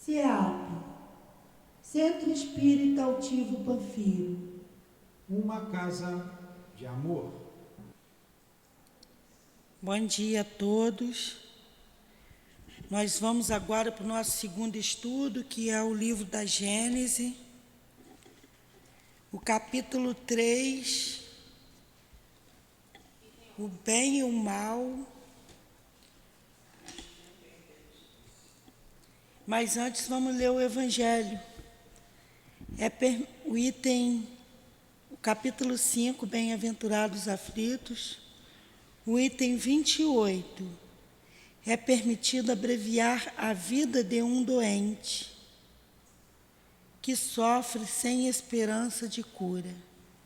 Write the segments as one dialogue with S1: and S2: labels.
S1: CEAP, Centro Espírita Altivo Panfiro.
S2: Uma casa de amor.
S3: Bom dia a todos. Nós vamos agora para o nosso segundo estudo, que é o livro da Gênese, o capítulo 3, o bem e o mal. Mas antes vamos ler o Evangelho. O capítulo 5, Bem-aventurados aflitos, o item 28. É permitido abreviar a vida de um doente que sofre sem esperança de cura.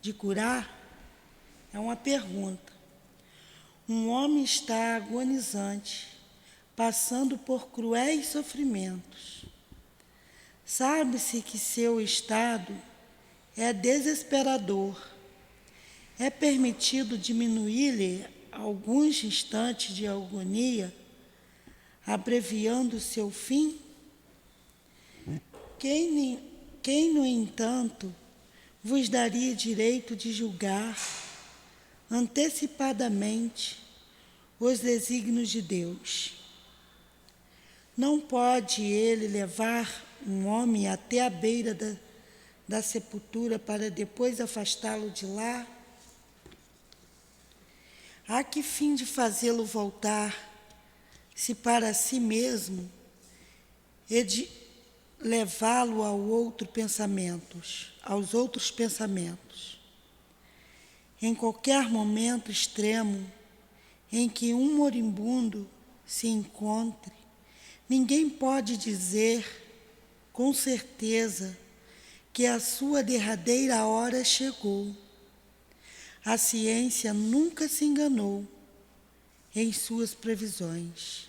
S3: De curar? É uma pergunta. Um homem está agonizante, passando por cruéis sofrimentos. Sabe-se que seu estado é desesperador. É permitido diminuir-lhe alguns instantes de agonia, abreviando seu fim? Quem, no entanto, vos daria direito de julgar antecipadamente os desígnios de Deus? Não pode ele levar um homem até a beira da sepultura para depois afastá-lo de lá? A que fim de fazê-lo voltar, se para si mesmo e de levá-lo aos outros pensamentos? Em qualquer momento extremo em que um moribundo se encontre, ninguém pode dizer com certeza que a sua derradeira hora chegou. A ciência nunca se enganou em suas previsões.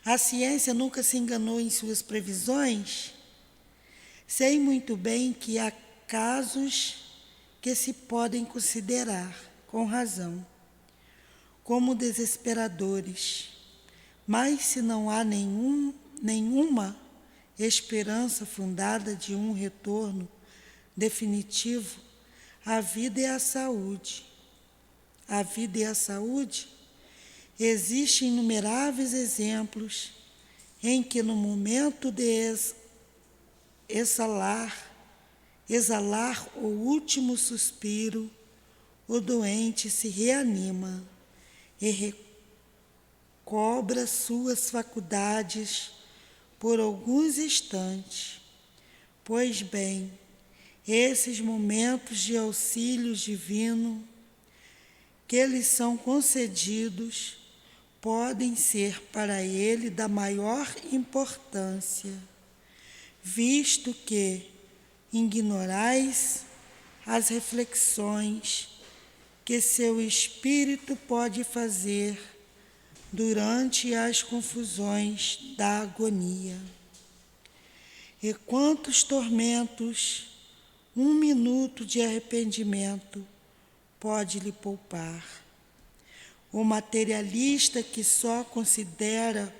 S3: A ciência nunca se enganou em suas previsões? Sei muito bem que há casos que se podem considerar, com razão, como desesperadores, mas se não há nenhuma esperança fundada de um retorno definitivo, a vida e a saúde. A vida e a saúde? Existem inumeráveis exemplos em que no momento de exalar o último suspiro, o doente se reanima e recobra suas faculdades por alguns instantes. Pois bem, esses momentos de auxílio divino que lhes são concedidos podem ser para ele da maior importância, visto que ignorais as reflexões que seu espírito pode fazer durante as confusões da agonia. E quantos tormentos um minuto de arrependimento pode lhe poupar? O materialista que só considera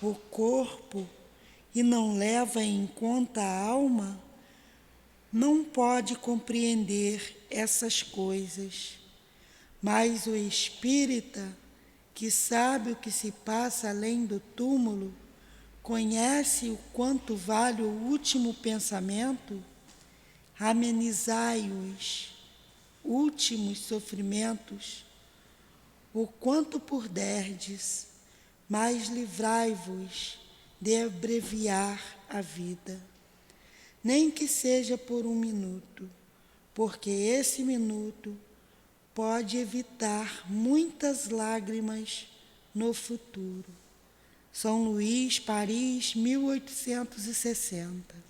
S3: o corpo e não leva em conta a alma, não pode compreender essas coisas. Mas o espírita, que sabe o que se passa além do túmulo, conhece o quanto vale o último pensamento. Amenizai-os últimos sofrimentos, o quanto puderdes, mas livrai-vos de abreviar a vida, nem que seja por um minuto, porque esse minuto pode evitar muitas lágrimas no futuro. São Luís, Paris, 1860.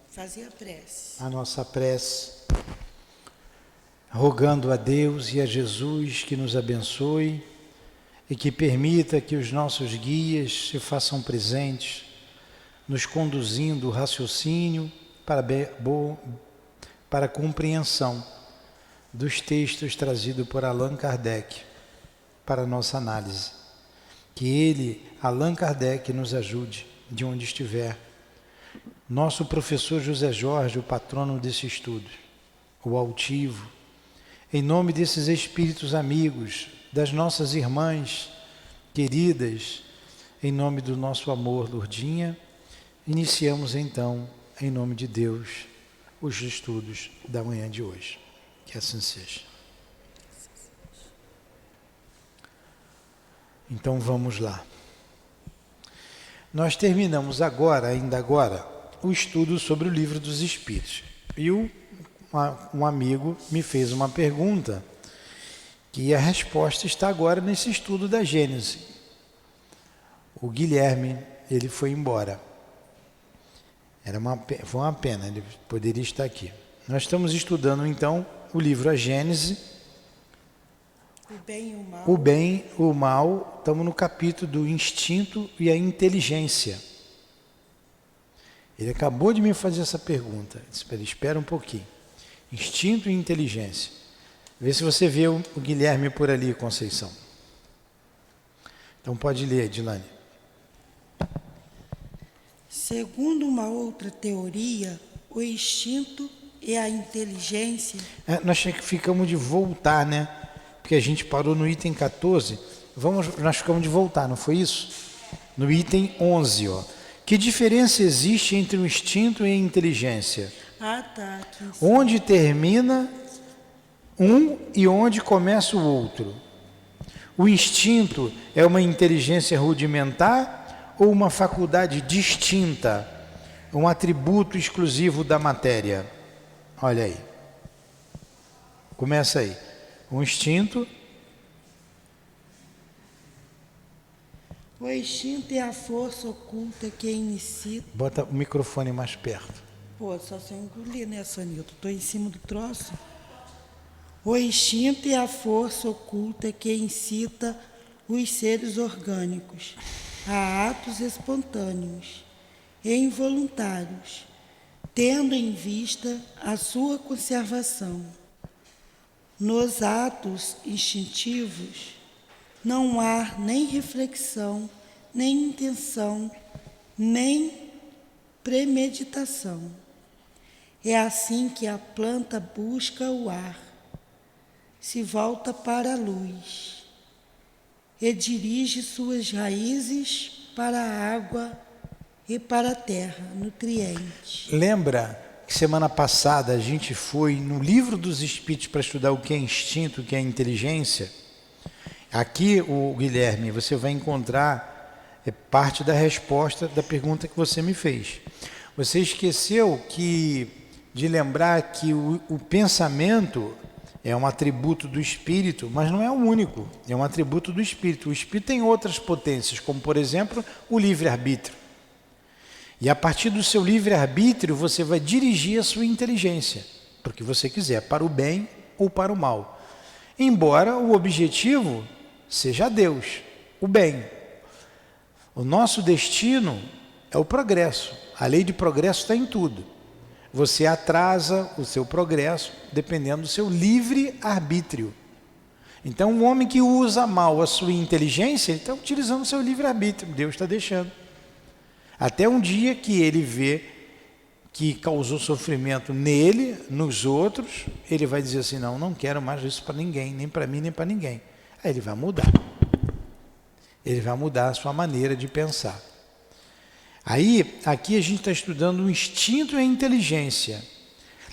S3: Fazer a prece.
S2: A nossa prece, rogando a Deus e a Jesus que nos abençoe e que permita que os nossos guias se façam presentes, nos conduzindo o raciocínio para a compreensão dos textos trazidos por Allan Kardec. para a nossa análise. Que ele, Allan Kardec, nos ajude de onde estiver. Nosso professor José Jorge, o patrono desse estudo, o altivo, em nome desses espíritos amigos, das nossas irmãs queridas, em nome do nosso amor, Lourdinha, iniciamos então, em nome de Deus, os estudos da manhã de hoje. Que assim seja. Então vamos lá. Nós terminamos ainda agora, o estudo sobre o Livro dos Espíritos. E um amigo me fez uma pergunta, que a resposta está agora nesse estudo da Gênese. O Guilherme, ele foi embora. Foi uma pena, ele poderia estar aqui. Nós estamos estudando então o livro A Gênese.
S3: O bem e o mal.
S2: O bem, o mal, estamos no capítulo do instinto e a inteligência. Ele acabou de me fazer essa pergunta. Espera um pouquinho. Instinto e inteligência. Vê se você vê o Guilherme por ali, Conceição. Então pode ler, Edilane.
S3: Segundo uma outra teoria, o instinto e a inteligência...
S2: Nós ficamos de voltar, né? Porque a gente parou no item 14. Nós ficamos de voltar, não foi isso? No item 11, ó. Que diferença existe entre o instinto e a inteligência?
S3: Tá.
S2: Onde termina um e onde começa o outro? O instinto é uma inteligência rudimentar ou uma faculdade distinta, um atributo exclusivo da matéria? Olha aí. Começa aí. O instinto.
S3: O instinto é a força oculta que inicia...
S2: Bota o microfone mais perto.
S3: Só se eu engolir, né, Sonilton? Estou em cima do troço. O instinto é a força oculta que incita os seres orgânicos a atos espontâneos e involuntários, tendo em vista a sua conservação. Nos atos instintivos não há nem reflexão, nem intenção, nem premeditação. É assim que a planta busca o ar, se volta para a luz e dirige suas raízes para a água e para a terra, nutrientes.
S2: Lembra que semana passada a gente foi no Livro dos Espíritos para estudar o que é instinto, o que é inteligência? Aqui, o Guilherme, você vai encontrar parte da resposta da pergunta que você me fez. Você esqueceu de lembrar que o pensamento é um atributo do espírito, mas não é o único, é um atributo do espírito. O espírito tem outras potências, como por exemplo o livre-arbítrio. E a partir do seu livre-arbítrio você vai dirigir a sua inteligência, para o que você quiser, para o bem ou para o mal. Embora o objetivo seja Deus, o bem. O nosso destino é o progresso. A lei de progresso está em tudo. Você atrasa o seu progresso dependendo do seu livre-arbítrio. Então, um homem que usa mal a sua inteligência, ele está utilizando o seu livre-arbítrio. Deus está deixando. Até um dia que ele vê que causou sofrimento nele, nos outros, ele vai dizer assim, não quero mais isso para ninguém, nem para mim, nem para ninguém. Aí ele vai mudar. Ele vai mudar a sua maneira de pensar. Aí, aqui a gente está estudando o instinto e a inteligência.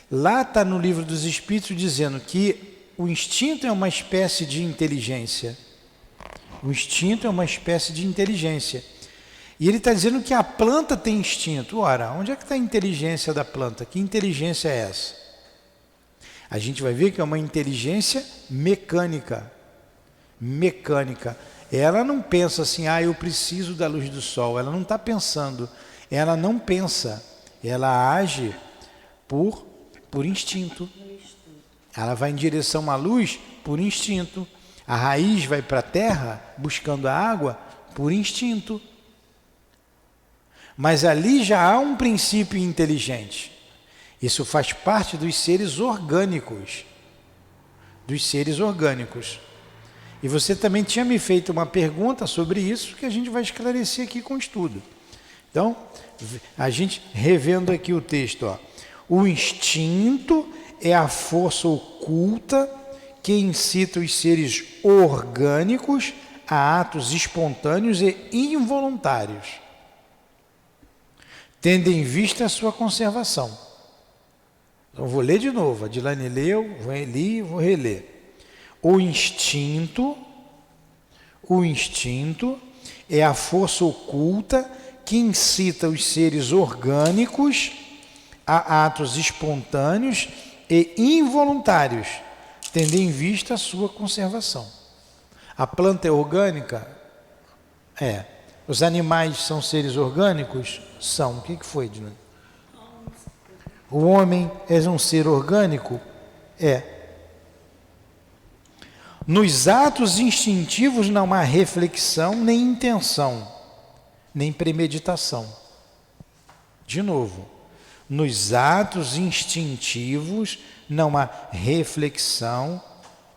S2: Lá está no Livro dos Espíritos dizendo que o instinto é uma espécie de inteligência. O instinto é uma espécie de inteligência. E ele está dizendo que a planta tem instinto. Ora, onde é que está a inteligência da planta? Que inteligência é essa? A gente vai ver que é uma inteligência mecânica. Mecânica. Ela não pensa assim, eu preciso da luz do sol. Ela não está pensando. Ela não pensa. Ela age por instinto. Ela vai em direção à luz por instinto. A raiz vai para a terra buscando a água por instinto. Mas ali já há um princípio inteligente. Isso faz parte dos seres orgânicos. Dos seres orgânicos. E você também tinha me feito uma pergunta sobre isso, que a gente vai esclarecer aqui com o estudo. Então, a gente revendo aqui o texto, ó. O instinto é a força oculta que incita os seres orgânicos a atos espontâneos e involuntários, tendo em vista a sua conservação. Então, vou ler de novo. A Dilane leu, vou reler. O instinto é a força oculta que incita os seres orgânicos a atos espontâneos e involuntários, tendo em vista a sua conservação. A planta é orgânica? É. Os animais são seres orgânicos? São. O que foi, Dilane? O homem é um ser orgânico? É. Nos atos instintivos não há reflexão, nem intenção, nem premeditação. De novo, nos atos instintivos não há reflexão,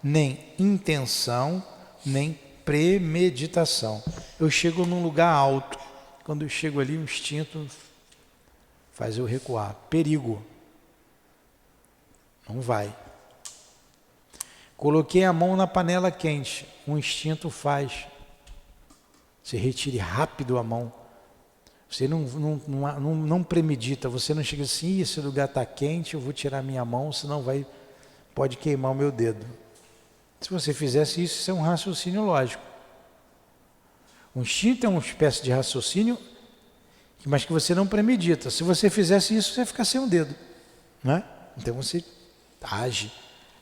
S2: nem intenção, nem premeditação. Eu chego num lugar alto. Quando eu chego ali, o instinto faz eu recuar. Perigo. Não vai. Coloquei a mão na panela quente. O instinto você retire rápido a mão. Você não premedita. Você não chega assim, esse lugar está quente, eu vou tirar minha mão, senão pode queimar o meu dedo. Se você fizesse isso, isso é um raciocínio lógico. O instinto é uma espécie de raciocínio, mas que você não premedita. Se você fizesse isso, você ia ficar sem um dedo, né? Então você age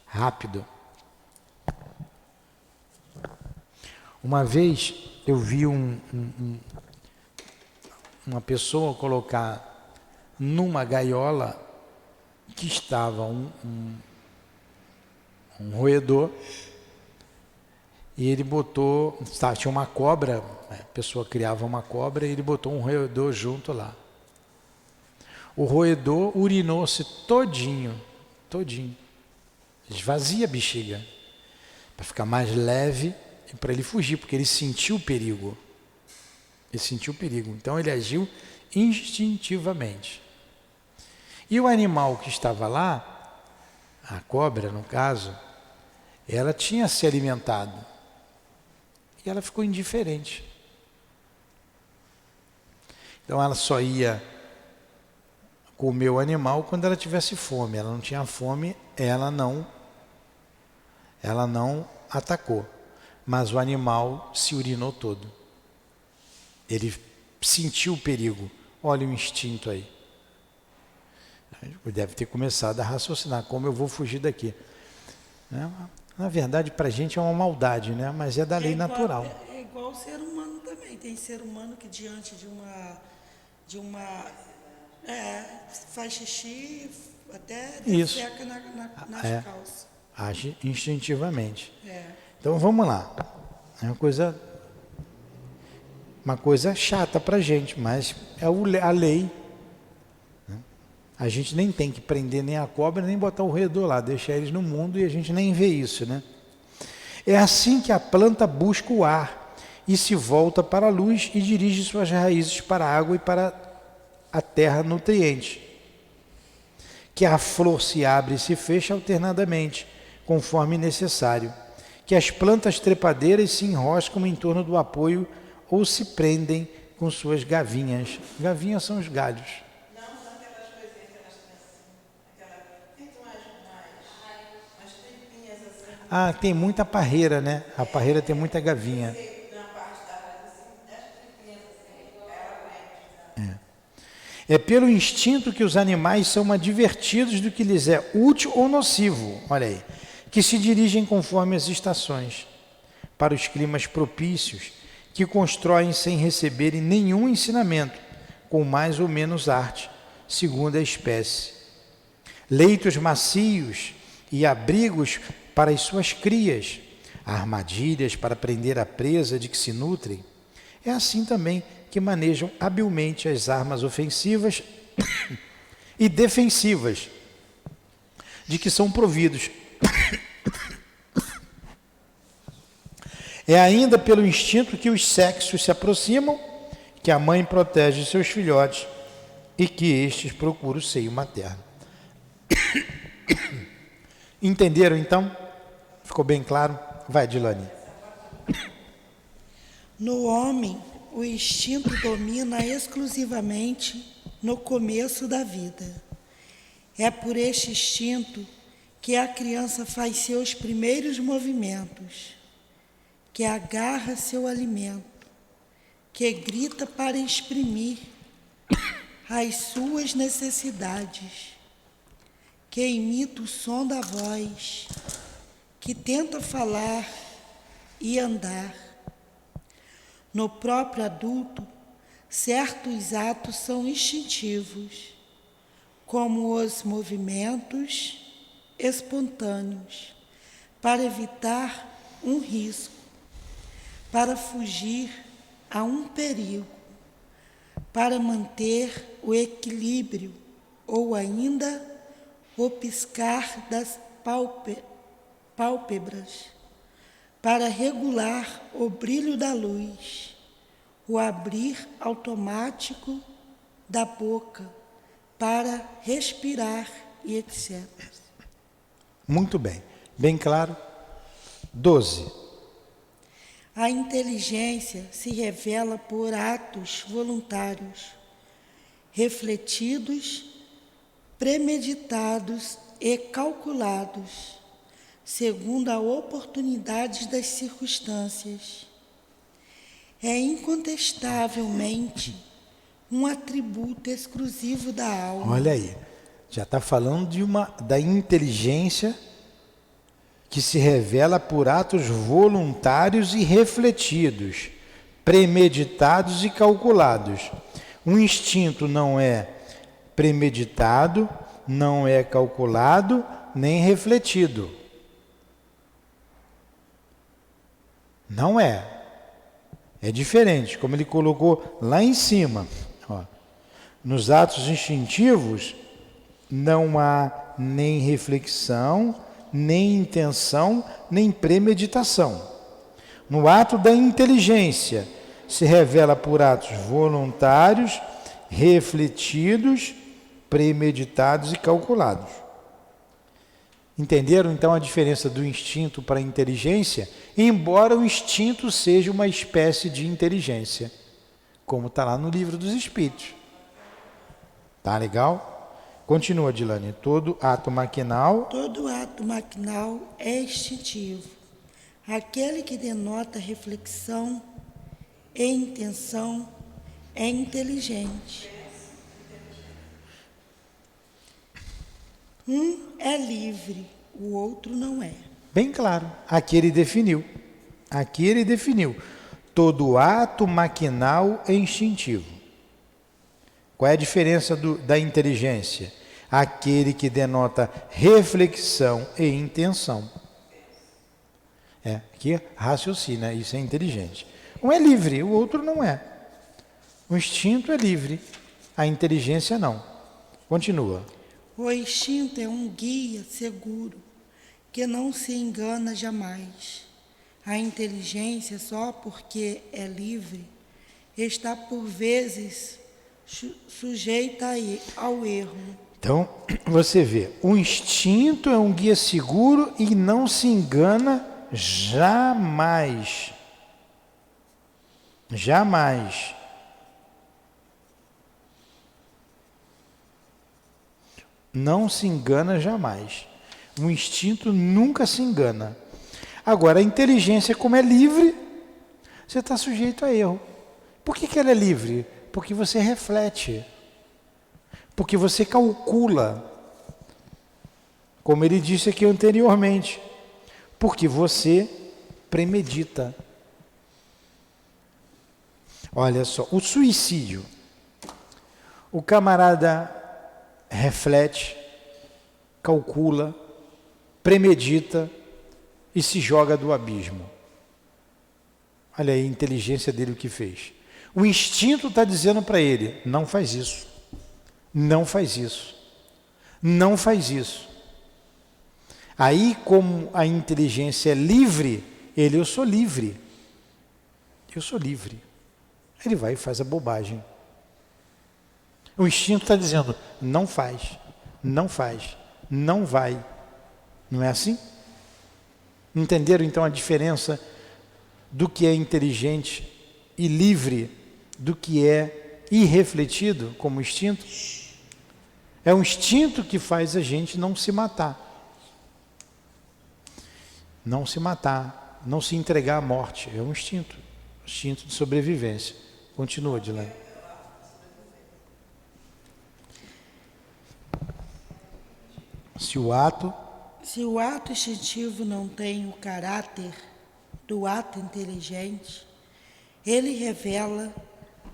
S2: rápido. Uma vez eu vi uma pessoa colocar numa gaiola que estava um roedor, e ele botou, tinha uma cobra, a pessoa criava uma cobra e ele botou um roedor junto lá. O roedor urinou-se todinho, esvazia a bexiga, para ficar mais leve e para ele fugir, porque ele sentiu o perigo. Então ele agiu instintivamente. E o animal que estava lá, a cobra no caso, ela tinha se alimentado e ela ficou indiferente. Então ela só ia comer o animal quando ela tivesse fome. Ela não tinha fome, ela não atacou. Mas o animal se urinou todo. Ele sentiu o perigo. Olha o instinto aí. Deve ter começado a raciocinar, como eu vou fugir daqui. Na verdade, para a gente é uma maldade, né? Mas é da lei natural.
S3: É igual o ser humano também. Tem ser humano que diante de uma faz xixi, até defeca nas calças.
S2: Age instintivamente.
S3: É.
S2: Então vamos lá. É uma coisa chata para a gente, mas é a lei. A gente nem tem que prender nem a cobra, nem botar o roedor lá, deixar eles no mundo e a gente nem vê isso, né? É assim que a planta busca o ar e se volta para a luz e dirige suas raízes para a água e para a terra nutriente. Que a flor se abre e se fecha alternadamente, conforme necessário. Que as plantas trepadeiras se enroscam em torno do apoio ou se prendem com suas gavinhas. Gavinhas são os galhos. Ah, tem muita parreira, né? A parreira tem muita gavinha. É pelo instinto que os animais são advertidos do que lhes é útil ou nocivo, olha aí, que se dirigem conforme as estações, para os climas propícios, que constroem sem receberem nenhum ensinamento, com mais ou menos arte, segundo a espécie. Leitos macios e abrigos para as suas crias, armadilhas para prender a presa de que se nutrem. É assim também que manejam habilmente as armas ofensivas e defensivas de que são providos, É ainda pelo instinto que os sexos se aproximam, que a mãe protege seus filhotes e que estes procuram o seio materno. Entenderam então? Ficou bem claro? Vai, Dilane.
S3: No homem, o instinto domina exclusivamente no começo da vida. É por este instinto que a criança faz seus primeiros movimentos, que agarra seu alimento, que grita para exprimir as suas necessidades, que imita o som da voz, que tenta falar e andar. No próprio adulto, certos atos são instintivos, como os movimentos espontâneos, para evitar um risco, para fugir a um perigo, para manter o equilíbrio ou ainda o piscar das pálpebras, para regular o brilho da luz, o abrir automático da boca, para respirar e etc.
S2: Muito bem. Bem claro? 12.
S3: A inteligência se revela por atos voluntários, refletidos, premeditados e calculados, segundo a oportunidade das circunstâncias. É incontestavelmente um atributo exclusivo da alma.
S2: Olha aí, já está falando da inteligência que se revela por atos voluntários e refletidos, premeditados e calculados. Um instinto não é premeditado, não é calculado, nem refletido. Não é. É diferente, como ele colocou lá em cima. Ó. Nos atos instintivos, não há nem reflexão, nem intenção, nem premeditação. No ato da inteligência, se revela por atos voluntários, refletidos, premeditados e calculados. Entenderam então a diferença do instinto para a inteligência? Embora o instinto seja uma espécie de inteligência, como está lá no Livro dos Espíritos. Tá legal? Continua, Dilane. Todo ato maquinal
S3: é instintivo. Aquele que denota reflexão e intenção é inteligente. Um é livre, o outro não é.
S2: Bem claro. Aqui ele definiu. Todo ato maquinal é instintivo. Qual é a diferença da inteligência? Aquele que denota reflexão e intenção. Aqui raciocina, isso é inteligente. Um é livre, o outro não é. O instinto é livre, a inteligência não. Continua.
S3: O instinto é um guia seguro, que não se engana jamais. A inteligência, só porque é livre, está por vezes sujeita ao erro.
S2: Então, você vê, o instinto é um guia seguro e não se engana jamais. Jamais. Não se engana jamais. O instinto nunca se engana. Agora, a inteligência, como é livre, você está sujeito a erro. Por que ela é livre? Porque você reflete. Porque você calcula. Como ele disse aqui anteriormente. Porque você premedita. Olha só, o suicídio. O camarada reflete, calcula, premedita e se joga do abismo. Olha aí a inteligência dele o que fez. O instinto está dizendo para ele, não faz isso, não faz isso, não faz isso. Aí, como a inteligência é livre, eu sou livre, eu sou livre. Ele vai e faz a bobagem. O instinto está dizendo, não faz, não faz, não vai. Não é assim? Entenderam então a diferença do que é inteligente e livre do que é irrefletido como instinto? É o instinto que faz a gente não se matar. Não se matar, não se entregar à morte. É um instinto de sobrevivência. Continua, Dilane. Se o ato
S3: instintivo não tem o caráter do ato inteligente, ele revela,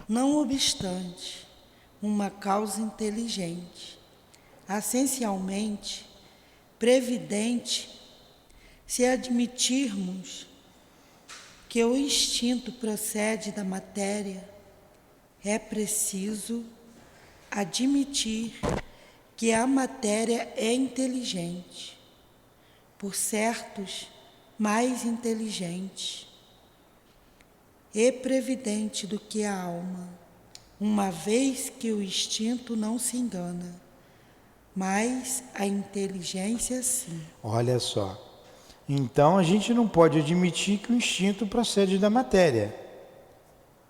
S3: não obstante, uma causa inteligente, essencialmente previdente, se admitirmos que o instinto procede da matéria, é preciso admitir que a matéria é inteligente, por certos mais inteligente e previdente do que a alma, uma vez que o instinto não se engana, mas a inteligência sim.
S2: Olha só. Então a gente não pode admitir que o instinto procede da matéria,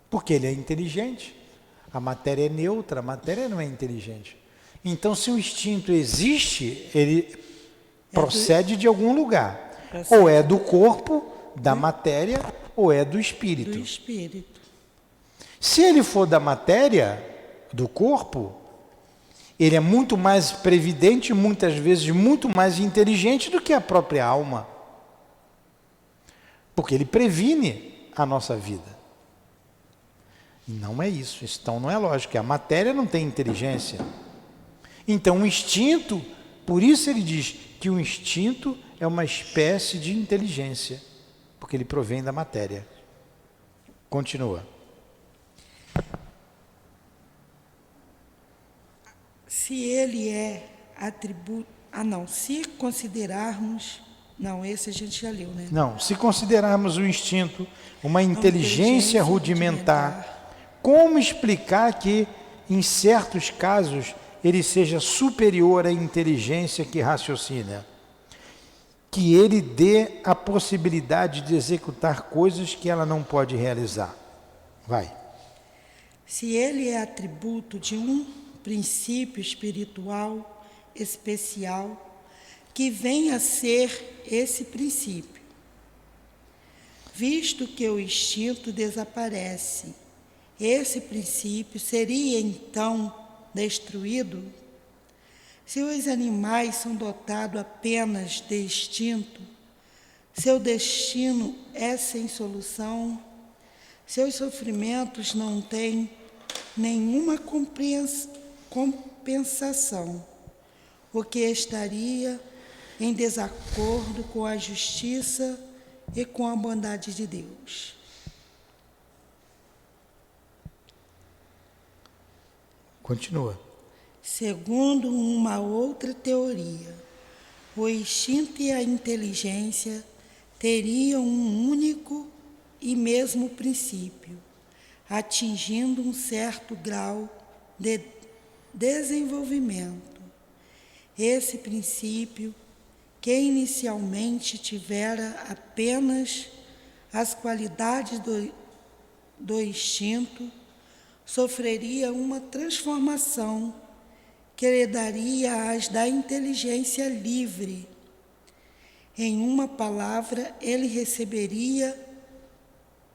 S2: porque ele é inteligente. A matéria é neutra, a matéria não é inteligente. Então, se o instinto existe, ele procede de algum lugar. Ou é do corpo, da matéria, ou é do espírito.
S3: Do espírito.
S2: Se ele for da matéria, do corpo, ele é muito mais previdente, muitas vezes muito mais inteligente do que a própria alma. Porque ele previne a nossa vida. Não é isso, então não é lógico. A matéria não tem inteligência. Então o instinto, por isso ele diz que o instinto é uma espécie de inteligência, porque ele provém da matéria. Continua.
S3: Se ele é atributo... se considerarmos... Não, esse a gente já leu, né?
S2: Não, se considerarmos o instinto uma inteligência rudimentar, como explicar que, em certos casos, ele seja superior à inteligência que raciocina? Que ele dê a possibilidade de executar coisas que ela não pode realizar. Vai.
S3: Se ele é atributo de um princípio espiritual especial, que venha a ser esse princípio. Visto que o instinto desaparece, esse princípio seria então destruído? Se os animais são dotados apenas de instinto, seu destino é sem solução, seus sofrimentos não têm nenhuma compensação, o que estaria em desacordo com a justiça e com a bondade de Deus.
S2: Continua.
S3: Segundo uma outra teoria, o instinto e a inteligência teriam um único e mesmo princípio, atingindo um certo grau de desenvolvimento. Esse princípio, que inicialmente tivera apenas as qualidades do instinto, sofreria uma transformação que lhe daria as da inteligência livre. Em uma palavra, ele receberia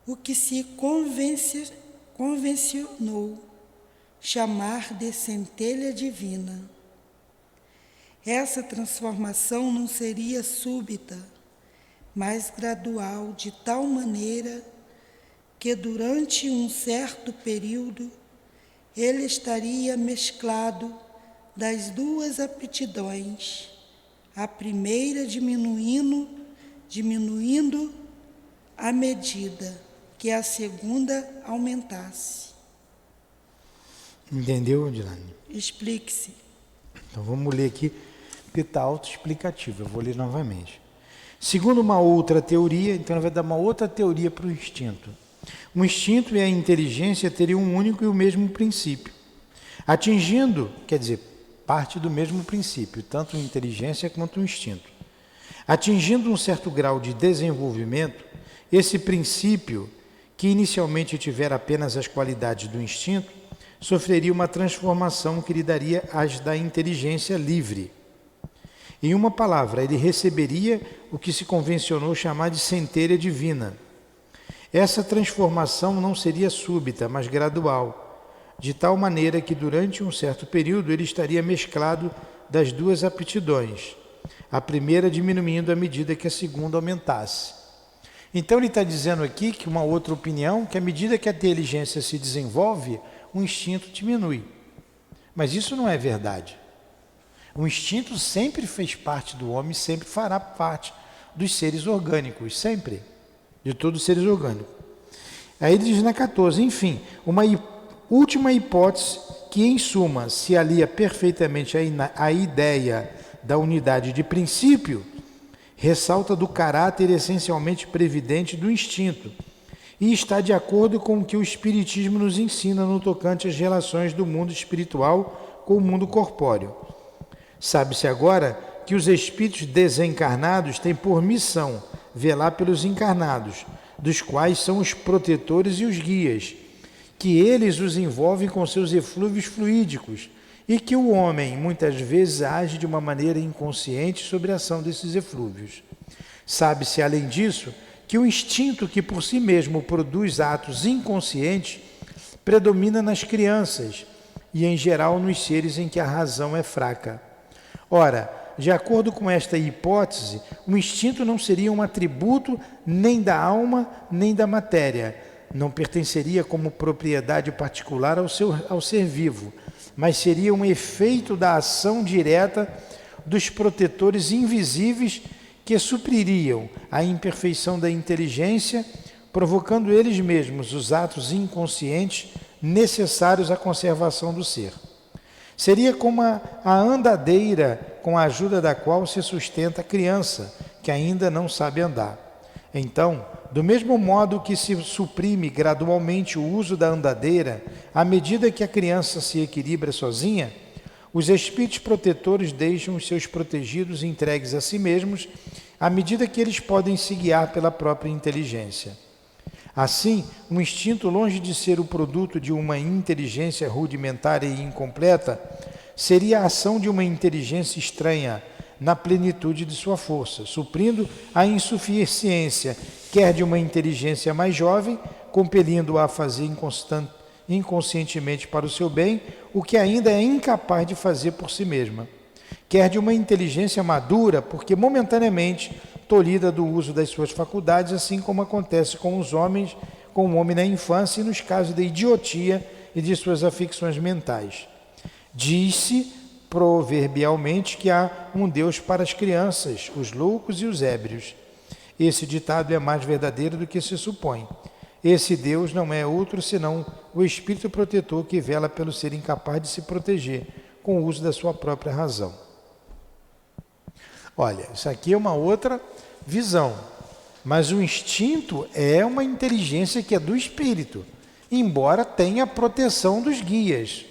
S3: o que se convencionou chamar de centelha divina. Essa transformação não seria súbita, mas gradual, de tal maneira que durante um certo período ele estaria mesclado das duas aptidões, a primeira diminuindo à medida que a segunda aumentasse.
S2: Entendeu, Dilane?
S3: Explique-se.
S2: Então vamos ler aqui, porque está autoexplicativo. Eu vou ler novamente. Segundo uma outra teoria, então vai dar uma outra teoria para o instinto. O instinto e a inteligência teriam um único e o mesmo princípio. Atingindo, quer dizer, parte do mesmo princípio, tanto a inteligência quanto o instinto. Atingindo um certo grau de desenvolvimento, esse princípio, que inicialmente tivera apenas as qualidades do instinto, sofreria uma transformação que lhe daria as da inteligência livre. Em uma palavra, ele receberia o que se convencionou chamar de centelha divina. Essa transformação não seria súbita, mas gradual, de tal maneira que durante um certo período ele estaria mesclado das duas aptidões, a primeira diminuindo à medida que a segunda aumentasse. Então ele está dizendo aqui que uma outra opinião, que à medida que a inteligência se desenvolve, o instinto diminui. Mas isso não é verdade. O instinto sempre fez parte do homem, sempre fará parte dos seres orgânicos, sempre, de todos os seres orgânicos. Aí ele diz na 14, enfim, uma última hipótese que, em suma, se alia perfeitamente à ideia da unidade de princípio, ressalta do caráter essencialmente previdente do instinto e está de acordo com o que o Espiritismo nos ensina no tocante às relações do mundo espiritual com o mundo corpóreo. Sabe-se agora que os espíritos desencarnados têm por missão velar pelos encarnados, dos quais são os protetores e os guias, que eles os envolvem com seus eflúvios fluídicos e que o homem muitas vezes age de uma maneira inconsciente sobre a ação desses eflúvios. Sabe-se, além disso, que o instinto que por si mesmo produz atos inconscientes predomina nas crianças e, em geral, nos seres em que a razão é fraca. Ora, de acordo com esta hipótese, o instinto não seria um atributo nem da alma nem da matéria, não pertenceria como propriedade particular ao ser vivo, mas seria um efeito da ação direta dos protetores invisíveis que supririam a imperfeição da inteligência, provocando eles mesmos os atos inconscientes necessários à conservação do ser. Seria como a andadeira com a ajuda da qual se sustenta a criança, que ainda não sabe andar. Então, do mesmo modo que se suprime gradualmente o uso da andadeira, à medida que a criança se equilibra sozinha, os espíritos protetores deixam os seus protegidos entregues a si mesmos, à medida que eles podem se guiar pela própria inteligência. Assim, o instinto, longe de ser o produto de uma inteligência rudimentar e incompleta, seria a ação de uma inteligência estranha na plenitude de sua força, suprindo a insuficiência, quer de uma inteligência mais jovem, compelindo-a a fazer inconscientemente para o seu bem o que ainda é incapaz de fazer por si mesma, quer de uma inteligência madura, porque momentaneamente tolhida do uso das suas faculdades, assim como acontece com os homens, com o homem na infância e nos casos de idiotia e de suas afecções mentais. Diz-se proverbialmente que há um Deus para as crianças, os loucos e os ébrios. Esse ditado é mais verdadeiro do que se supõe. Esse Deus não é outro senão o Espírito protetor que vela pelo ser incapaz de se proteger com o uso da sua própria razão. Olha, isso aqui é uma outra visão, mas o instinto é uma inteligência que é do espírito, embora tenha a proteção dos guias.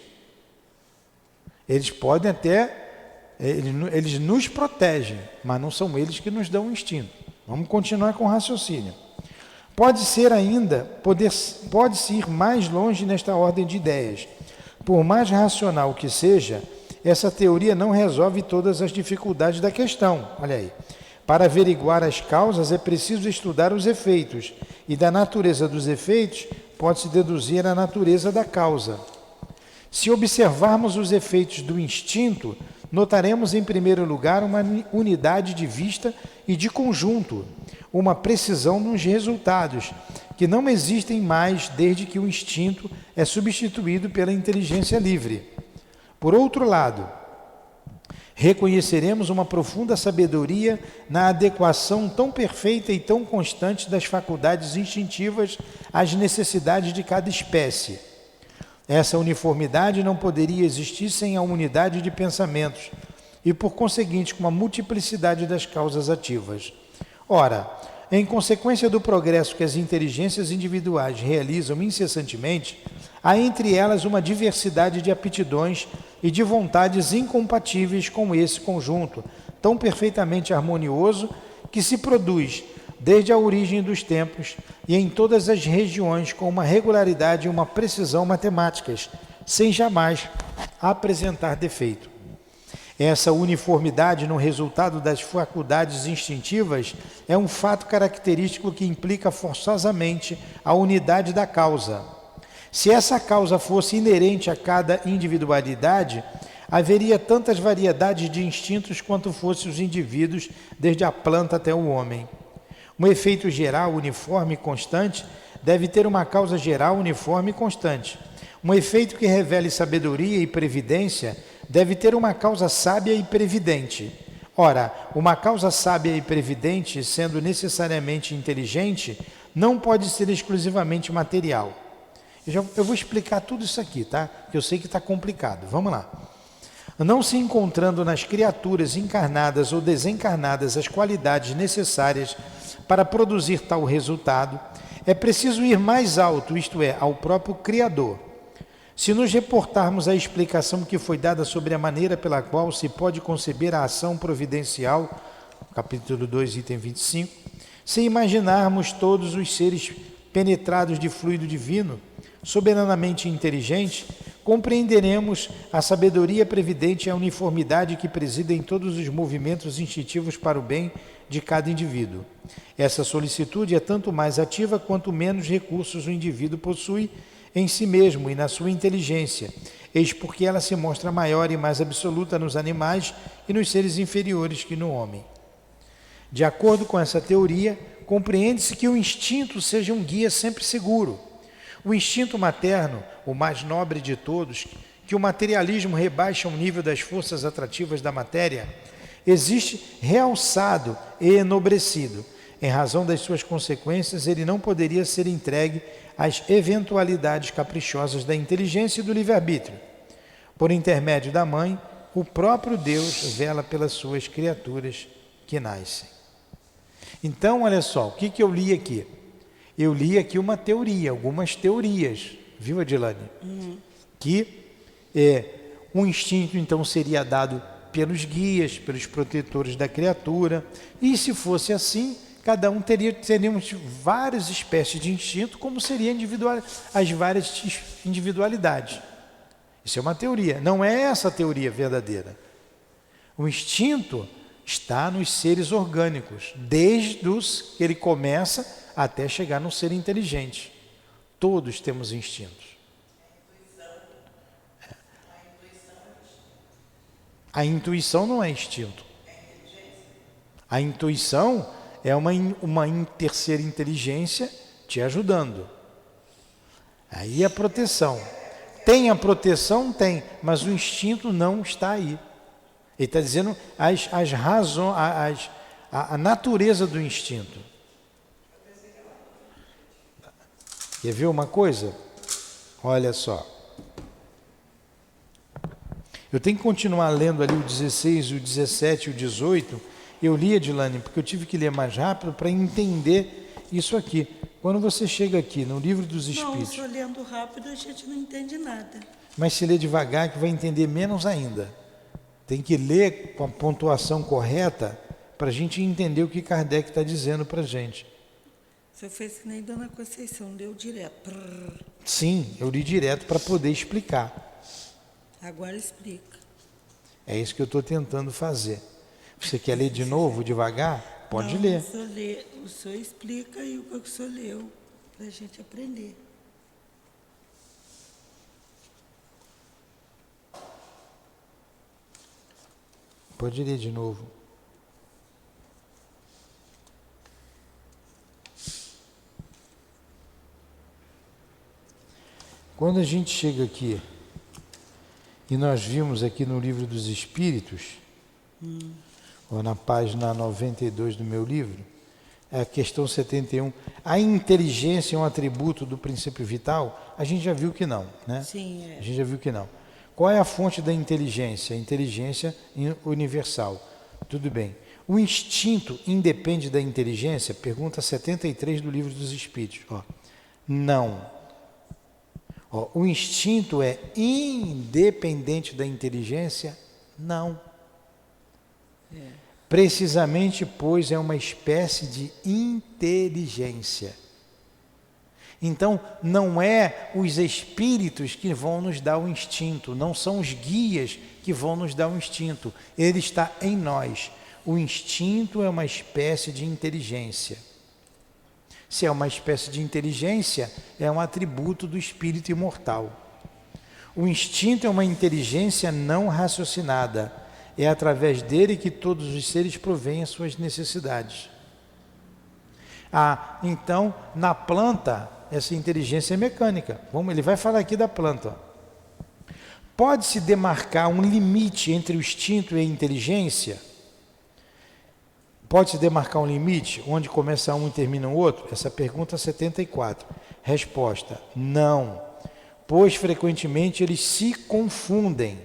S2: Eles podem até, eles nos protegem, mas não são eles que nos dão o instinto. Vamos continuar com o raciocínio. Pode-se ir mais longe nesta ordem de ideias. Por mais racional que seja, essa teoria não resolve todas as dificuldades da questão. Olha aí. Para averiguar as causas é preciso estudar os efeitos, e da natureza dos efeitos pode-se deduzir a natureza da causa. Se observarmos os efeitos do instinto, notaremos em primeiro lugar uma unidade de vista e de conjunto, uma precisão nos resultados, que não existem mais desde que o instinto é substituído pela inteligência livre. Por outro lado, reconheceremos uma profunda sabedoria na adequação tão perfeita e tão constante das faculdades instintivas às necessidades de cada espécie. Essa uniformidade não poderia existir sem a unidade de pensamentos e, por conseguinte, com a multiplicidade das causas ativas. Ora, em consequência do progresso que as inteligências individuais realizam incessantemente, há entre elas uma diversidade de aptidões e de vontades incompatíveis com esse conjunto, tão perfeitamente harmonioso, que se produz desde a origem dos tempos e em todas as regiões com uma regularidade e uma precisão matemáticas, sem jamais apresentar defeito. Essa uniformidade no resultado das faculdades instintivas é um fato característico que implica forçosamente a unidade da causa. Se essa causa fosse inerente a cada individualidade, haveria tantas variedades de instintos quanto fossem os indivíduos, desde a planta até o homem. Um efeito geral, uniforme e constante, deve ter uma causa geral, uniforme e constante. Um efeito que revele sabedoria e previdência deve ter uma causa sábia e previdente. Ora, uma causa sábia e previdente, sendo necessariamente inteligente, não pode ser exclusivamente material. Eu vou explicar tudo isso aqui, tá? Porque eu sei que está complicado. Vamos lá. Não se encontrando nas criaturas encarnadas ou desencarnadas as qualidades necessárias para produzir tal resultado, é preciso ir mais alto, isto é, ao próprio Criador. Se nos reportarmos à explicação que foi dada sobre a maneira pela qual se pode conceber a ação providencial, capítulo 2, item 25, se imaginarmos todos os seres penetrados de fluido divino, soberanamente inteligente, compreenderemos a sabedoria previdente e a uniformidade que presidem todos os movimentos instintivos para o bem de cada indivíduo. Essa solicitude é tanto mais ativa quanto menos recursos o indivíduo possui em si mesmo e na sua inteligência, eis porque ela se mostra maior e mais absoluta nos animais e nos seres inferiores que no homem. De acordo com essa teoria, compreende-se que o instinto seja um guia sempre seguro. O instinto materno, o mais nobre de todos, que o materialismo rebaixa ao nível das forças atrativas da matéria, existe realçado e enobrecido. Em razão das suas consequências, ele não poderia ser entregue às eventualidades caprichosas da inteligência e do livre-arbítrio. Por intermédio da mãe, o próprio Deus vela pelas suas criaturas que nascem. Então, olha só, o que eu li aqui? Eu li aqui uma teoria, algumas teorias, viu, Adilane? Que um instinto, então, seria dado pelos guias, pelos protetores da criatura, e se fosse assim, cada um teríamos várias espécies de instinto, como seriam as várias individualidades. Isso é uma teoria, não é essa a teoria verdadeira. O instinto está nos seres orgânicos, desde os que ele começa até chegar no ser inteligente. Todos temos instintos. A intuição não é instinto. A intuição é uma terceira inteligência te ajudando. Aí a proteção. Tem a proteção? Tem, mas o instinto não está aí. Ele está dizendo as razões, a natureza do instinto. Quer ver uma coisa? Olha só. Eu tenho que continuar lendo ali o 16, o 17 e o 18. Eu li, Adilane, porque eu tive que ler mais rápido para entender isso aqui. Quando você chega aqui no Livro dos Espíritos...
S3: Não, só lendo rápido a gente não entende nada.
S2: Mas se ler devagar que vai entender menos ainda. Tem que ler com a pontuação correta para a gente entender o que Kardec está dizendo para a gente.
S3: Você fez que nem Dona Conceição, leu direto.
S2: Sim, eu li direto para poder explicar.
S3: Agora explica.
S2: É isso que eu estou tentando fazer. Você quer ler de novo, devagar? Pode ler.
S3: O senhor explica aí o que o senhor leu, para a gente aprender.
S2: Pode ler de novo. Quando a gente chega aqui, e nós vimos aqui no Livro dos Espíritos, ou na página 92 do meu livro, é a questão 71, a inteligência é um atributo do princípio vital? A gente já viu que não, né?
S3: Sim, é.
S2: A gente já viu que não. Qual é a fonte da inteligência? A inteligência universal. Tudo bem. O instinto independe da inteligência? Pergunta 73 do Livro dos Espíritos. Não. O instinto é independente da inteligência? Não. Precisamente, pois, é uma espécie de inteligência. Então, não é os espíritos que vão nos dar o instinto, não são os guias que vão nos dar o instinto. Ele está em nós. O instinto é uma espécie de inteligência. Se é uma espécie de inteligência, é um atributo do espírito imortal. O instinto é uma inteligência não raciocinada. É através dele que todos os seres provêm as suas necessidades. Então, na planta, essa inteligência é mecânica. Ele vai falar aqui da planta. Pode-se demarcar um limite entre o instinto e a inteligência? Pode-se demarcar um limite onde começa um e termina o outro? Essa pergunta 74. Resposta: não, pois frequentemente eles se confundem.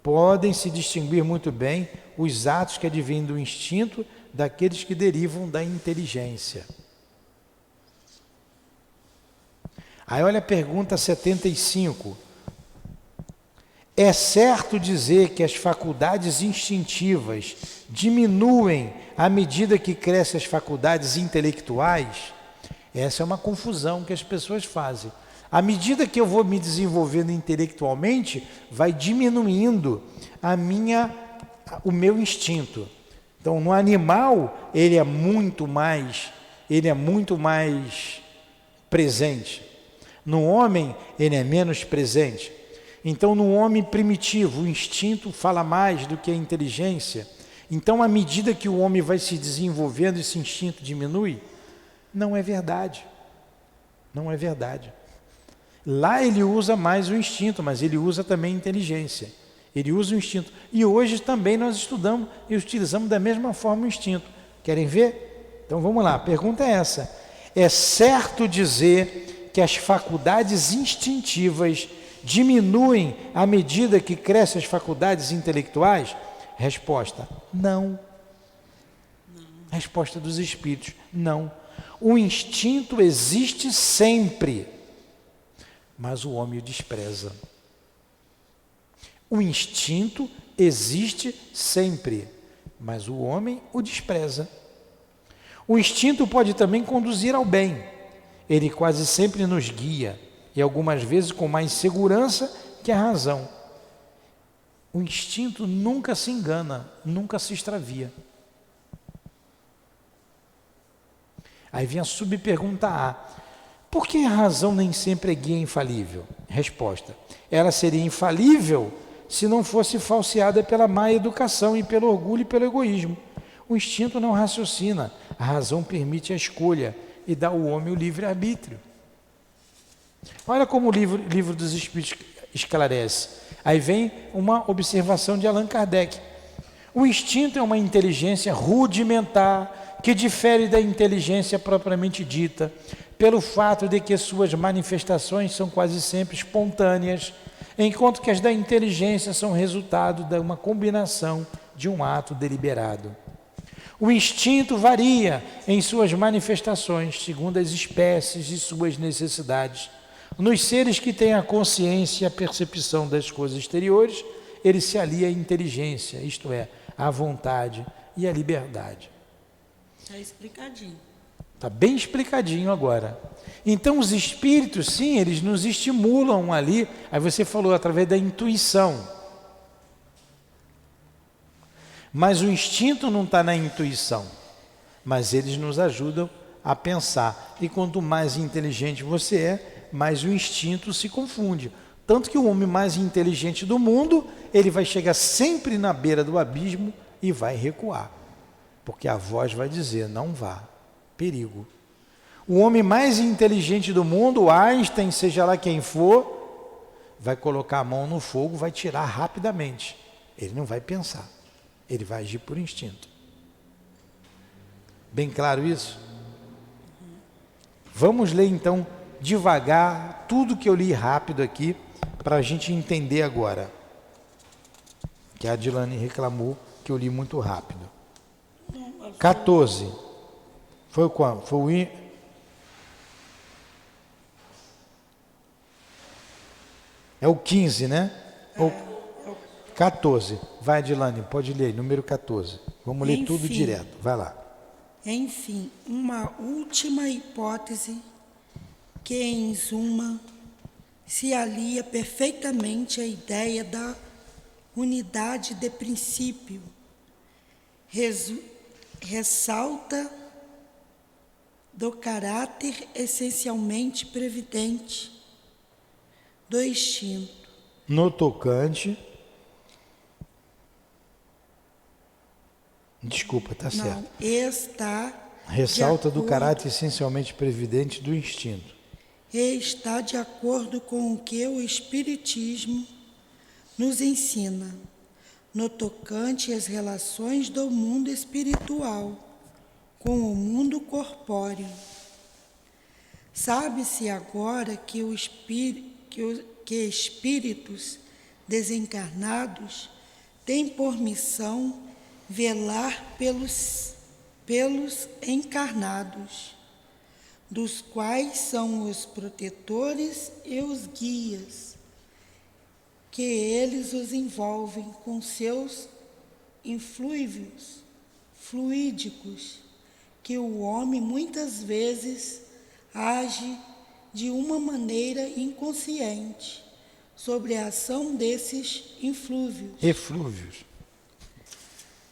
S2: Podem se distinguir muito bem os atos que advêm do instinto daqueles que derivam da inteligência. Aí olha a pergunta 75. É certo dizer que as faculdades instintivas diminuem à medida que crescem as faculdades intelectuais? Essa é uma confusão que as pessoas fazem. À medida que eu vou me desenvolvendo intelectualmente, vai diminuindo o meu instinto. Então, no animal, ele é muito mais presente. No homem, ele é menos presente. Então, no homem primitivo, o instinto fala mais do que a inteligência. Então, à medida que o homem vai se desenvolvendo, esse instinto diminui? Não é verdade. Não é verdade. Lá ele usa mais o instinto, mas ele usa também a inteligência. Ele usa o instinto. E hoje também nós estudamos e utilizamos da mesma forma o instinto. Querem ver? Então vamos lá, a pergunta é essa. É certo dizer que as faculdades instintivas diminuem à medida que crescem as faculdades intelectuais? Resposta: não. Resposta dos espíritos: não. O instinto existe sempre, mas o homem o despreza. O instinto existe sempre, mas o homem o despreza. O instinto pode também conduzir ao bem. Ele quase sempre nos guia, e algumas vezes com mais segurança que a razão. O instinto nunca se engana, nunca se extravia. Aí vem a subpergunta A. Por que a razão nem sempre é guia infalível? Resposta: ela seria infalível se não fosse falseada pela má educação e pelo orgulho e pelo egoísmo. O instinto não raciocina, a razão permite a escolha e dá ao homem o livre-arbítrio. Olha como o livro dos Espíritos esclarece. Aí vem uma observação de Allan Kardec. O instinto é uma inteligência rudimentar que difere da inteligência propriamente dita, pelo fato de que suas manifestações são quase sempre espontâneas, enquanto que as da inteligência são resultado de uma combinação de um ato deliberado. O instinto varia em suas manifestações, segundo as espécies e suas necessidades. Nos seres que têm a consciência e a percepção das coisas exteriores, ele se alia à inteligência, isto é, à vontade e à liberdade.
S3: Está explicadinho.
S2: Está bem explicadinho agora. Então os espíritos, sim, eles nos estimulam ali. Aí você falou através da intuição. Mas o instinto não está na intuição. Mas eles nos ajudam a pensar. E quanto mais inteligente você é, mais o instinto se confunde. Tanto que o homem mais inteligente do mundo, ele vai chegar sempre na beira do abismo e vai recuar. Porque a voz vai dizer, não vá, perigo. O homem mais inteligente do mundo, Einstein, seja lá quem for, vai colocar a mão no fogo, vai tirar rapidamente. Ele não vai pensar, ele vai agir por instinto. Bem claro isso? Vamos ler então devagar tudo que eu li rápido aqui, para a gente entender agora. Que a Adilane reclamou que eu li muito rápido. 14. Foi o qual? Foi o É o 15, né? Ou 14. Vai, Adilane, pode ler, número 14. Vamos ler tudo direto. Vai lá.
S3: Enfim, uma última hipótese que, em suma, se alia perfeitamente à ideia da unidade de princípio, ressalta do caráter essencialmente previdente do instinto.
S2: No tocante... Desculpa, está certo.
S3: Não, está...
S2: Ressalta do caráter essencialmente previdente do instinto.
S3: E está de acordo com o que o Espiritismo nos ensina, no tocante às relações do mundo espiritual com o mundo corpóreo. Sabe-se agora que espíritos desencarnados têm por missão velar pelos encarnados, dos quais são os protetores e os guias, que eles os envolvem com seus influíveis, fluídicos, que o homem muitas vezes age de uma maneira inconsciente sobre a ação desses
S2: eflúvios.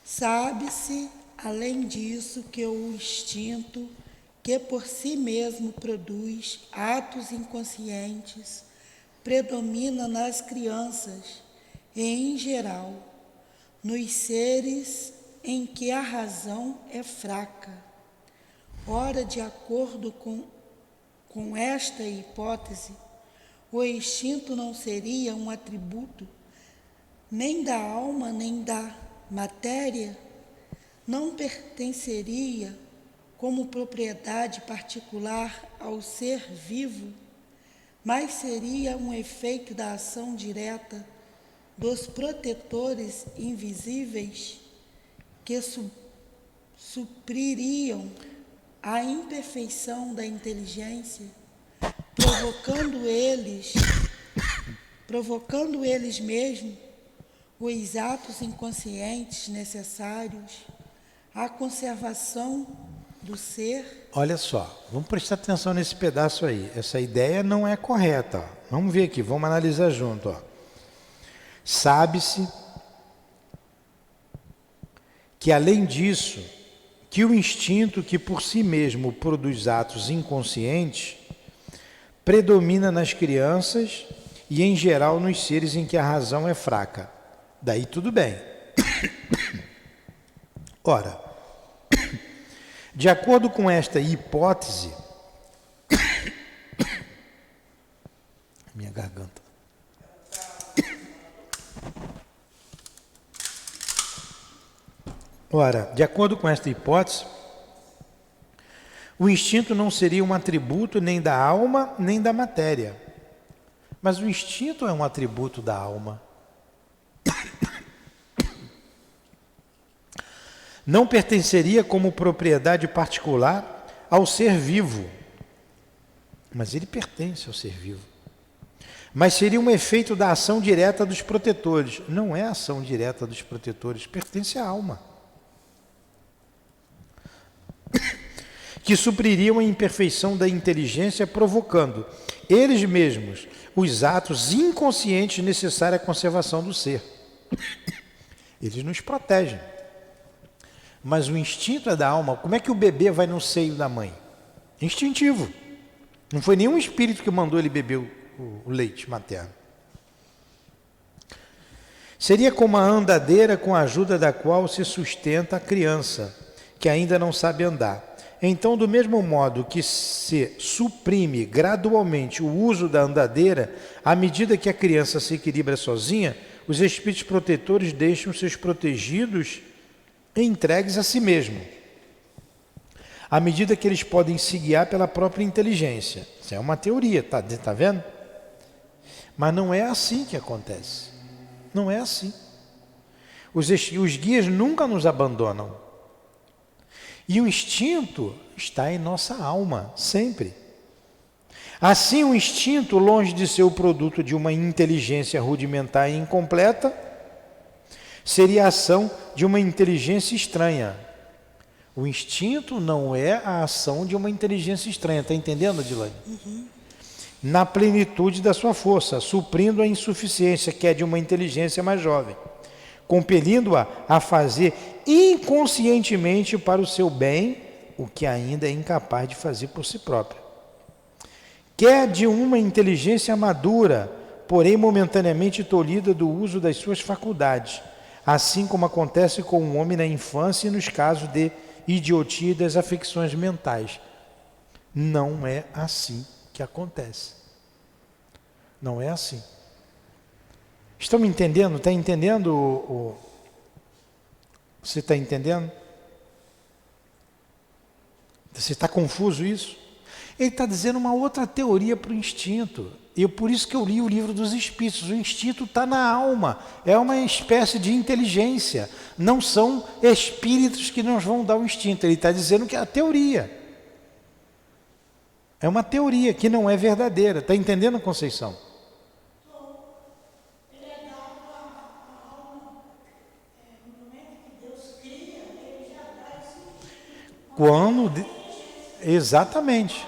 S3: Sabe-se, além disso, que o instinto, que por si mesmo produz atos inconscientes, predomina nas crianças e, em geral, nos seres em que a razão é fraca. Ora, de acordo com esta hipótese, o instinto não seria um atributo nem da alma nem da matéria, não pertenceria como propriedade particular ao ser vivo, mas seria um efeito da ação direta dos protetores invisíveis que supririam a imperfeição da inteligência, provocando eles mesmos os atos inconscientes necessários à conservação do ser.
S2: Olha só, vamos prestar atenção nesse pedaço aí. Essa ideia não é correta. Ó. Vamos ver aqui, vamos analisar junto. Ó. Sabe-se que, além disso, que o instinto que por si mesmo produz atos inconscientes predomina nas crianças e, em geral, nos seres em que a razão é fraca. Daí tudo bem. Ora, de acordo com esta hipótese, minha garganta. Ora, de acordo com esta hipótese, o instinto não seria um atributo nem da alma, nem da matéria. Mas o instinto é um atributo da alma. Não pertenceria como propriedade particular ao ser vivo. Mas ele pertence ao ser vivo. Mas seria um efeito da ação direta dos protetores. Não é a ação direta dos protetores, pertence à alma. Que supririam a imperfeição da inteligência, provocando eles mesmos os atos inconscientes necessários à conservação do ser. Eles nos protegem. Mas o instinto é da alma. Como é que o bebê vai no seio da mãe? Instintivo. Não foi nenhum espírito que mandou ele beber o leite materno. Seria como a andadeira com a ajuda da qual se sustenta a criança, que ainda não sabe andar. Então, do mesmo modo que se suprime gradualmente o uso da andadeira, à medida que a criança se equilibra sozinha, os espíritos protetores deixam seus protegidos entregues a si mesmo, à medida que eles podem se guiar pela própria inteligência. Isso é uma teoria, tá vendo? Mas não é assim que acontece. Não é assim. Os guias nunca nos abandonam. E o instinto está em nossa alma, sempre. Assim, o instinto, longe de ser o produto de uma inteligência rudimentar e incompleta, seria a ação de uma inteligência estranha. O instinto não é a ação de uma inteligência estranha, está entendendo, Adilane? Na plenitude da sua força, suprindo a insuficiência que é de uma inteligência mais jovem, compelindo-a a fazer inconscientemente para o seu bem o que ainda é incapaz de fazer por si própria. Quer de uma inteligência madura, porém momentaneamente tolhida do uso das suas faculdades, assim como acontece com o homem na infância e nos casos de idiotia das afecções mentais. Não é assim que acontece. Não é assim. Estão me entendendo? Está entendendo? Você está entendendo? Você está confuso isso? Ele está dizendo uma outra teoria para o instinto. E por isso que eu li o livro dos Espíritos. O instinto está na alma. É uma espécie de inteligência. Não são espíritos que nos vão dar o instinto. Ele está dizendo que é a teoria. É uma teoria que não é verdadeira. Está entendendo, Conceição? Quando... Exatamente.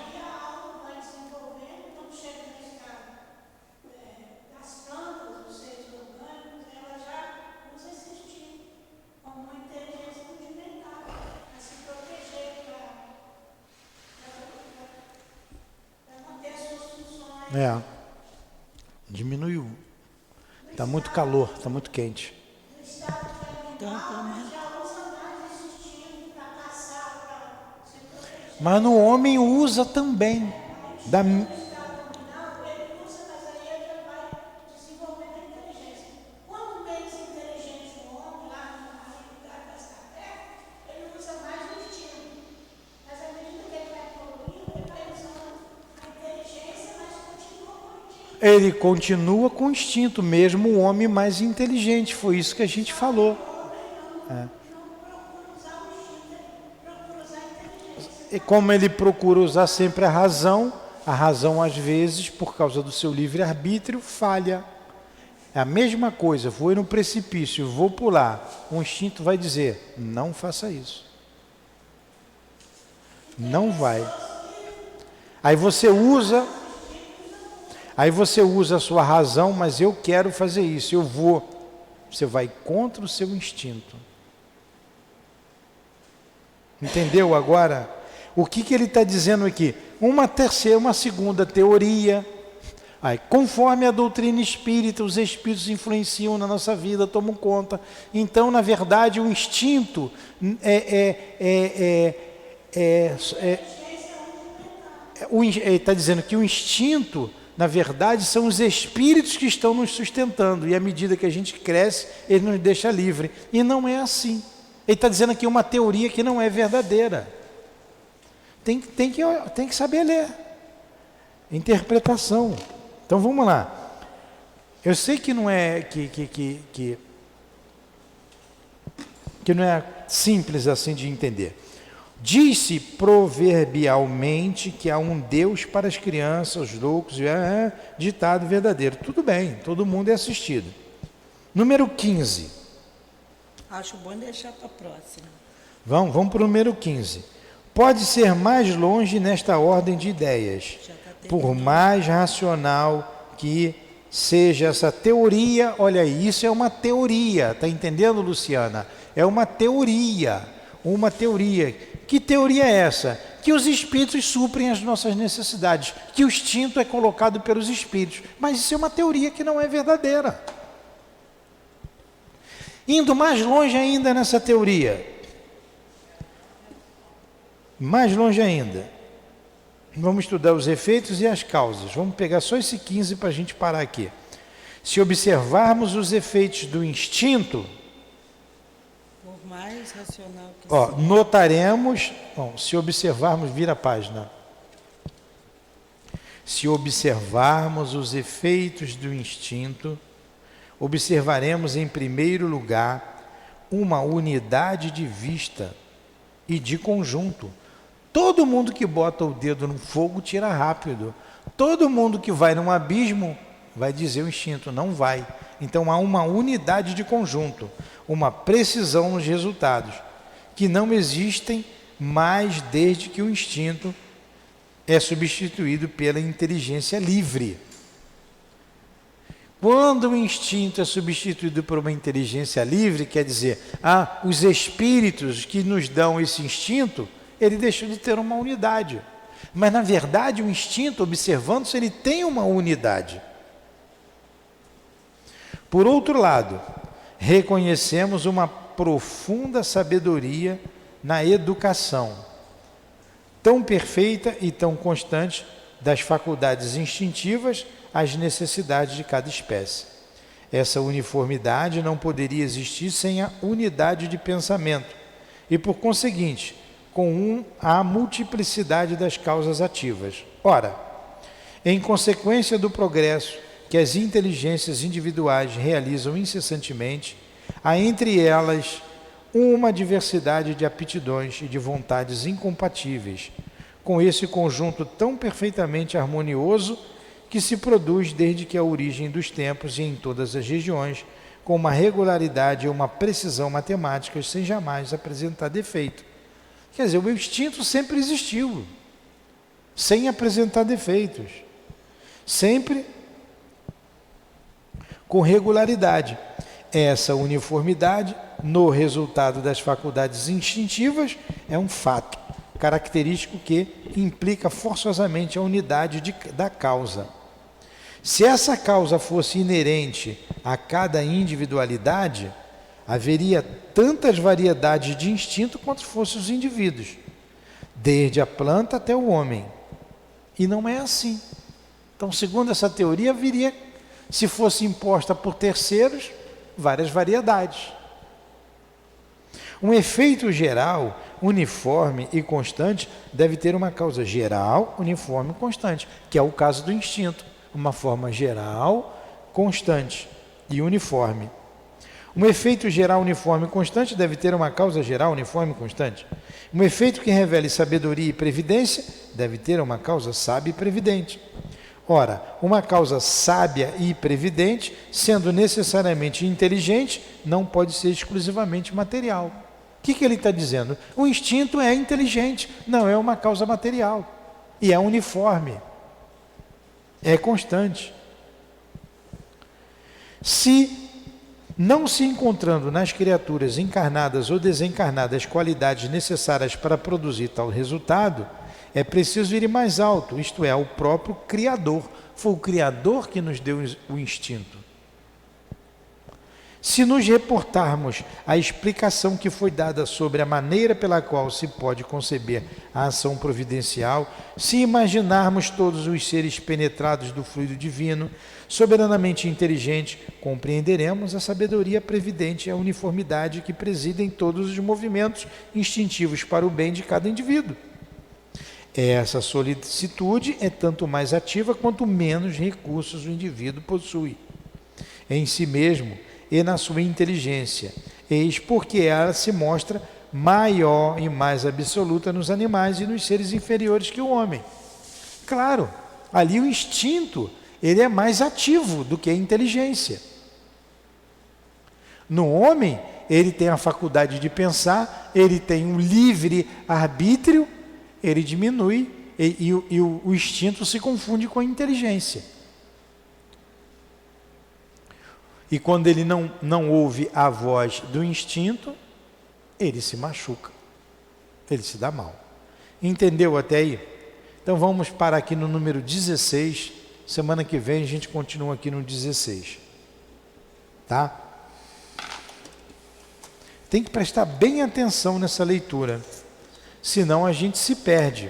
S2: Diminuiu. Está muito calor, está muito quente. Mas no homem usa também. Ele continua com o instinto, mesmo o homem mais inteligente. Foi isso que a gente falou. E como ele procura usar sempre a razão às vezes, por causa do seu livre-arbítrio, falha. É a mesma coisa, vou no precipício, vou pular. O instinto vai dizer, não faça isso. Não vai. Aí você usa a sua razão, mas eu quero fazer isso, eu vou. Você vai contra o seu instinto. Entendeu agora? O que ele está dizendo aqui? Uma segunda teoria. Conforme a doutrina espírita, os espíritos influenciam na nossa vida, tomam conta. Então, na verdade, o instinto ele está dizendo que o instinto, na verdade, são os espíritos que estão nos sustentando. E à medida que a gente cresce, ele nos deixa livre. E não é assim. Ele está dizendo aqui uma teoria que não é verdadeira. Tem que saber ler. Interpretação. Então vamos lá. Eu sei que não é que não é simples assim de entender. Diz-se proverbialmente que há um Deus para as crianças, os loucos, ditado verdadeiro. Tudo bem, todo mundo é assistido. Número 15.
S3: Acho bom deixar para a próxima.
S2: Vamos para o número 15. Pode ser mais longe nesta ordem de ideias, por mais racional que seja essa teoria. Olha aí, isso é uma teoria, está entendendo, Luciana? É uma teoria. Que teoria é essa? Que os espíritos suprem as nossas necessidades, que o instinto é colocado pelos espíritos. Mas isso é uma teoria que não é verdadeira. Indo mais longe ainda nessa teoria, mais longe ainda, vamos estudar os efeitos e as causas. Vamos pegar só esse 15 para a gente parar aqui. Se observarmos os efeitos do instinto,
S3: por mais racional que seja,
S2: notaremos, se observarmos, vira a página. Se observarmos os efeitos do instinto, observaremos em primeiro lugar uma unidade de vista e de conjunto. Todo mundo que bota o dedo no fogo tira rápido. Todo mundo que vai num abismo vai dizer o instinto, não vai. Então há uma unidade de conjunto, uma precisão nos resultados, que não existem mais desde que o instinto é substituído pela inteligência livre. Quando o instinto é substituído por uma inteligência livre, quer dizer, os espíritos que nos dão esse instinto, ele deixou de ter uma unidade. Mas, na verdade, o instinto, observando-se, ele tem uma unidade. Por outro lado, reconhecemos uma profunda sabedoria na educação, tão perfeita e tão constante das faculdades instintivas às necessidades de cada espécie. Essa uniformidade não poderia existir sem a unidade de pensamento e, por conseguinte, com a multiplicidade das causas ativas. Ora, em consequência do progresso que as inteligências individuais realizam incessantemente, há entre elas uma diversidade de aptidões e de vontades incompatíveis, com esse conjunto tão perfeitamente harmonioso que se produz desde que a origem dos tempos e em todas as regiões, com uma regularidade e uma precisão matemáticas sem jamais apresentar defeito. Quer dizer, o instinto sempre existiu, sem apresentar defeitos, sempre com regularidade. Essa uniformidade, no resultado das faculdades instintivas, é um fato característico que implica forçosamente a unidade da causa. Se essa causa fosse inerente a cada individualidade, haveria tantas variedades de instinto quanto fossem os indivíduos, desde a planta até o homem. E não é assim. Então, segundo essa teoria, haveria, se fosse imposta por terceiros, várias variedades. Um efeito geral, uniforme e constante deve ter uma causa geral, uniforme e constante, que é o caso do instinto. Uma forma geral, constante e uniforme. Um efeito geral, uniforme e constante deve ter uma causa geral, uniforme e constante. Um efeito que revele sabedoria e previdência deve ter uma causa sábia e previdente. Ora, uma causa sábia e previdente, sendo necessariamente inteligente, não pode ser exclusivamente material. O que ele está dizendo? O instinto é inteligente, não é uma causa material. E é uniforme. É constante. Não se encontrando nas criaturas encarnadas ou desencarnadas qualidades necessárias para produzir tal resultado, é preciso ir mais alto, isto é, o próprio Criador. Foi o Criador que nos deu o instinto. Se nos reportarmos à explicação que foi dada sobre a maneira pela qual se pode conceber a ação providencial, se imaginarmos todos os seres penetrados do fluido divino, soberanamente inteligente, compreenderemos a sabedoria previdente e a uniformidade que presidem todos os movimentos instintivos para o bem de cada indivíduo. Essa solicitude é tanto mais ativa quanto menos recursos o indivíduo possui em si mesmo e na sua inteligência. Eis porque ela se mostra maior e mais absoluta nos animais e nos seres inferiores que o homem. Claro, ali o instinto, ele é mais ativo do que a inteligência. No homem, ele tem a faculdade de pensar, ele tem um livre arbítrio, ele diminui e o instinto se confunde com a inteligência. E quando ele não ouve a voz do instinto, ele se machuca, ele se dá mal. Entendeu até aí? Então vamos parar aqui no número 16, semana que vem a gente continua aqui no 16. Tá? Tem que prestar bem atenção nessa leitura, senão a gente se perde.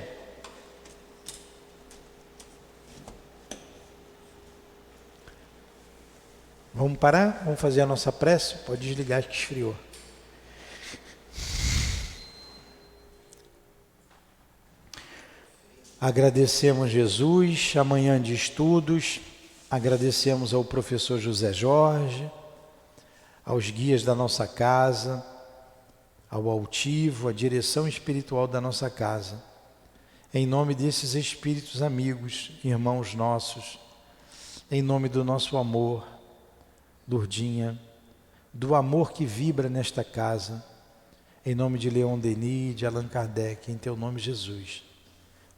S2: Vamos parar? Vamos fazer a nossa prece? Pode desligar que esfriou. Agradecemos Jesus, amanhã de estudos, agradecemos ao professor José Jorge, aos guias da nossa casa, ao altivo, à direção espiritual da nossa casa. Em nome desses espíritos amigos, irmãos nossos, em nome do nosso amor, Lourdinha, do amor que vibra nesta casa, em nome de Leon Denis, de Allan Kardec, em teu nome, Jesus,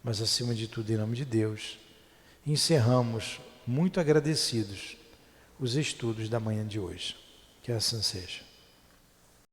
S2: mas acima de tudo, em nome de Deus, encerramos, muito agradecidos, os estudos da manhã de hoje. Que assim seja.